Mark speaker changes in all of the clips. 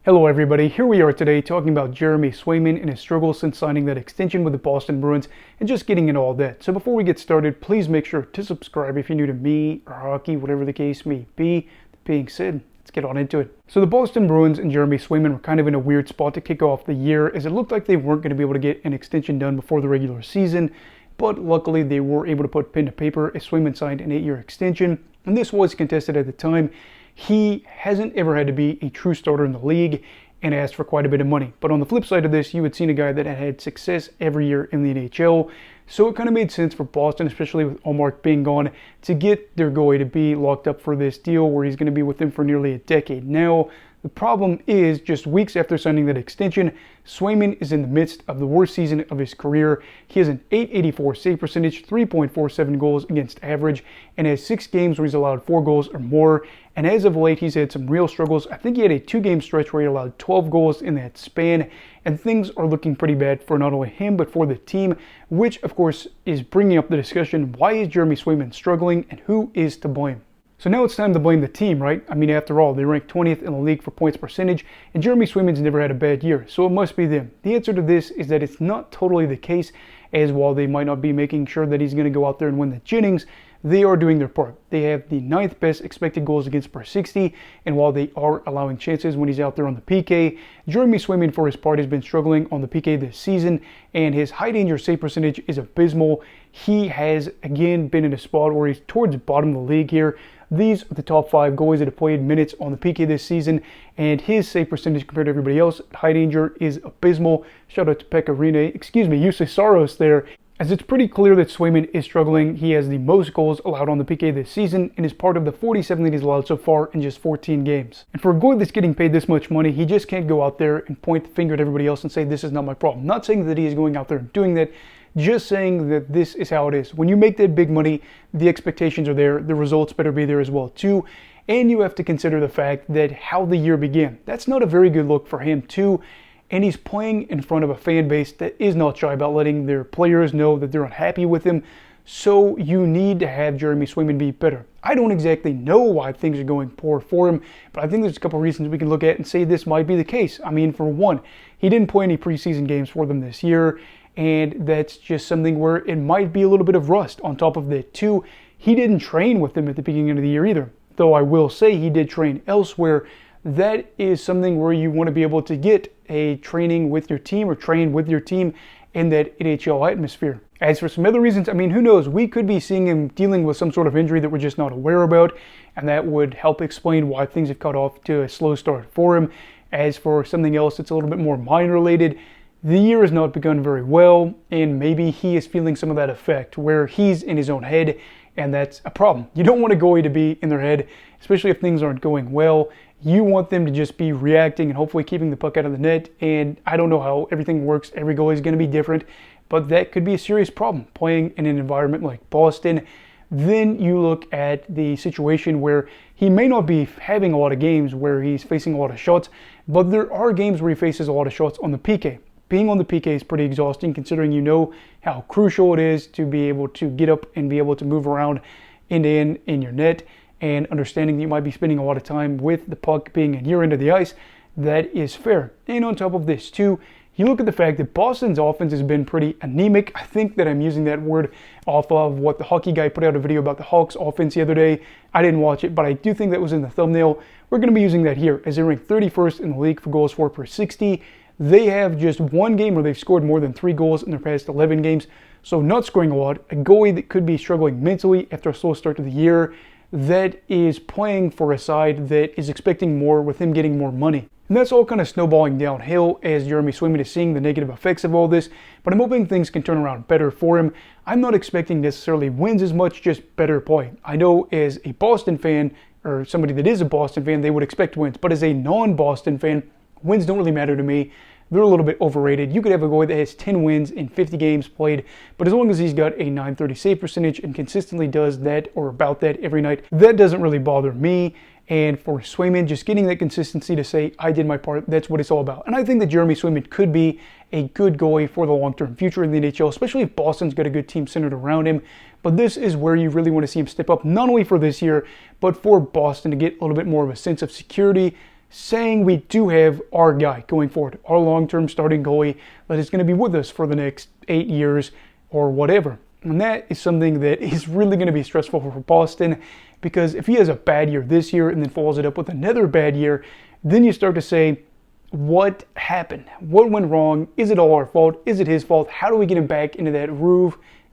Speaker 1: Hello everybody, here we are today talking about Jeremy Swayman and his struggles since signing that extension with the Boston Bruins and just getting into all that. So before we get started, please make sure to subscribe if you're new to me or hockey, whatever the case may be. That being said, let's get on into it. So the Boston Bruins and Jeremy Swayman were kind of in a weird spot to kick off the year, as it looked like they weren't going to be able to get an extension done before the regular season, but luckily they were able to put pen to paper as Swayman signed an 8-year extension, and this was contested at the time. He hasn't ever had to be a true starter in the league and asked for quite a bit of money. But on the flip side of this, you had seen a guy that had had success every year in the NHL. So it kind of made sense for Boston, especially with Allmark being gone, to get their goalie to be locked up for this deal where he's going to be with them for nearly a decade. Now, the problem is, just weeks after signing that extension, Swayman is in the midst of the worst season of his career. He has an .884 save percentage, 3.47 goals against average, and has 6 games where he's allowed 4 goals or more. And as of late, he's had some real struggles. I think he had a 2-game stretch where he allowed 12 goals in that span, and things are looking pretty bad for not only him, but for the team, which of course is bringing up the discussion, why is Jeremy Swayman struggling and who is to blame? So now it's time to blame the team, right? I mean, after all, they rank 20th in the league for points percentage, and Jeremy Swayman's never had a bad year, so it must be them. The answer to this is that it's not totally the case, as while they might not be making sure that he's going to go out there and win the Jennings, they are doing their part. They have the 9th best expected goals against per 60, and while they are allowing chances when he's out there on the PK, Jeremy Swayman for his part has been struggling on the PK this season, and his high danger save percentage is abysmal. He has again been in a spot where he's towards the bottom of the league here. These are the top 5 goalies that have played minutes on the PK this season, and his save percentage compared to everybody else, high danger, is abysmal. Shout out to Jussi Saros there, as it's pretty clear that Swayman is struggling. He has the most goals allowed on the PK this season and is part of the 47 that he's allowed so far in just 14 games. And for a goalie that's getting paid this much money, he just can't go out there and point the finger at everybody else and say, this is not my problem. Not saying that he is going out there and doing that, just saying that this is how it is. When you make that big money, the expectations are there, the results better be there as well too, and you have to consider the fact that how the year began. That's not a very good look for him too, and he's playing in front of a fan base that is not shy about letting their players know that they're unhappy with him, so you need to have Jeremy Swayman be better. I don't exactly know why things are going poor for him, but I think there's a couple reasons we can look at and say this might be the case. I mean, for one, he didn't play any preseason games for them this year, and that's just something where it might be a little bit of rust. On top of that too, he didn't train with them at the beginning of the year either, though I will say he did train elsewhere. That is something where you want to be able to get a training with your team or train with your team in that NHL atmosphere. As for some other reasons, I mean, who knows, we could be seeing him dealing with some sort of injury that we're just not aware about, and that would help explain why things have cut off to a slow start for him. As for something else that's a little bit more mind related, the year has not begun very well, and maybe he is feeling some of that effect where he's in his own head, and that's a problem. You don't want a goalie to be in their head, especially if things aren't going well. You want them to just be reacting and hopefully keeping the puck out of the net, and I don't know how everything works. Every goalie is going to be different, but that could be a serious problem playing in an environment like Boston. Then you look at the situation where he may not be having a lot of games where he's facing a lot of shots, but there are games where he faces a lot of shots on the PK. Being on the PK is pretty exhausting, considering you know how crucial it is to be able to get up and be able to move around end to end in your net, and understanding that you might be spending a lot of time with the puck being at your end of the ice. That is fair. And on top of this too, you look at the fact that Boston's offense has been pretty anemic. I think that I'm using that word off of what the hockey guy put out a video about the Hawks offense the other day. I didn't watch it, but I do think that was in the thumbnail. We're going to be using that here, as they rank 31st in the league for goals for per 60. They have just one game where they've scored more than 3 goals in their past 11 games, so not scoring a lot. A goalie that could be struggling mentally after a slow start to the year, that is playing for a side that is expecting more with him getting more money. And that's all kind of snowballing downhill as Jeremy Swayman is seeing the negative effects of all this, but I'm hoping things can turn around better for him. I'm not expecting necessarily wins as much, just better play. I know as a Boston fan, or somebody that is a Boston fan, they would expect wins, but as a non-Boston fan, wins don't really matter to me. They're a little bit overrated. You could have a goalie that has 10 wins in 50 games played, but as long as he's got a .930 save percentage and consistently does that or about that every night, that doesn't really bother me. And for Swayman, just getting that consistency to say, I did my part, that's what it's all about. And I think that Jeremy Swayman could be a good goalie for the long-term future in the NHL, especially if Boston's got a good team centered around him. But this is where you really want to see him step up, not only for this year, but for Boston to get a little bit more of a sense of security, saying we do have our guy going forward, our long-term starting goalie that is going to be with us for the next 8 years or whatever. And that is something that is really going to be stressful for Boston, because if he has a bad year this year and then follows it up with another bad year, then you start to say, what happened? What went wrong? Is it all our fault? Is it his fault? How do we get him back into that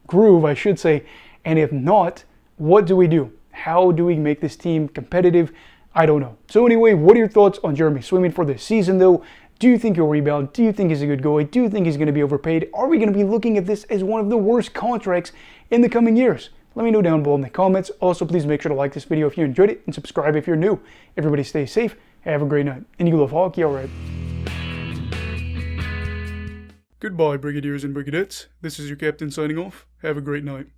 Speaker 1: groove, I should say? And if not, what do we do? How do we make this team competitive? I don't know. So anyway, what are your thoughts on Jeremy Swayman for this season though? Do you think he'll rebound? Do you think he's a good goalie? Do you think he's going to be overpaid? Are we going to be looking at this as one of the worst contracts in the coming years? Let me know down below in the comments. Also, please make sure to like this video if you enjoyed it and subscribe if you're new. Everybody stay safe. Have a great night. And you love hockey, alright? Goodbye, Brigadiers and Brigadettes. This is your captain signing off. Have a great night.